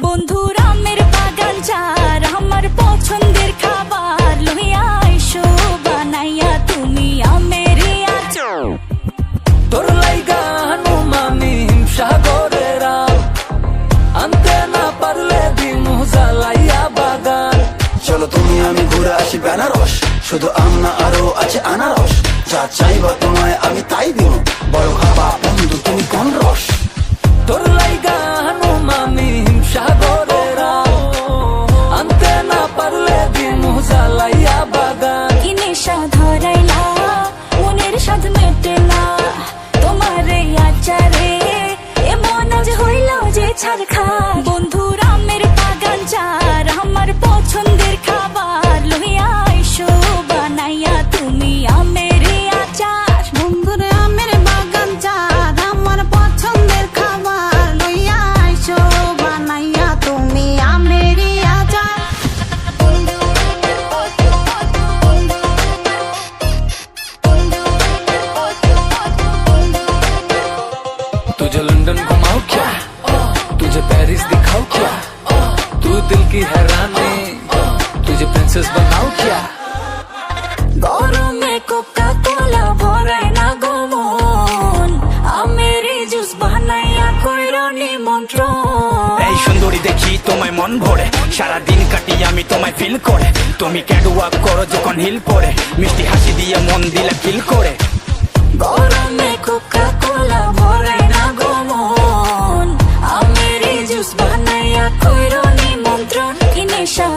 বন্ধুর আমের বাগান চার আমার পছন্দের খাবার লইয়া আইসো বানাইয়া তুমি আমের আচার। তোর লাইগা হানুমানি হিমসাগরের আম আনতে না পারলে দিমু জ্বালাইয়া বাগান। চলো তুমি আমি ঘুরে আসি বেনারস, শুধু আম না আরো আছে আনারস। যা চাইবা তোমায় আমি তাই দিব, বড় খাবা বন্ধু তুমি কোন রস। তোর লাইগা হানুমানি হিমসাগরের আম আনতে না পারলে দিমু জ্বালাইয়া বাগান। কি নেশা ধরাইলা মনের স্বাদ মেটে না তোমার এই আচারে, এমন আজ হইল যে ছাড়খা। বন্ধুর আমের বাগান চার আমার পছন্দের খাবার লইয়া আইসো বানাইয়া তুমি আমের আচার। বন্ধুর আমের বাগান চার আমার পছন্দের খাবার লইয়া আইসো বানাইয়া তুমি আমের আচার। तुझे लंदन घुमाओ क्या, तुझे पेरिस दिखाओ क्या, तू दिल की हैरानी तुझे प्रिंसेस बनाओ क्या। গরমে কোকা কোলা ভরাই না গমন আমের জুস বানাইয়া কইরো নিমন্ত্রণ। এই সুন্দরী দেখি তোমায় মন ভরে, সারাদিন কাটি আমি তোমায় ফিল করে। তুমি ক্যাটওয়াক করো যখন হিল পরে, মিষ্টি হাসি দিয়ে মন দিলে ফিল করে। গরমে কোকা কোলা ভরাই না গমন আমের জুস বানাইয়া কইরো নিমন্ত্রণ। কি নেশা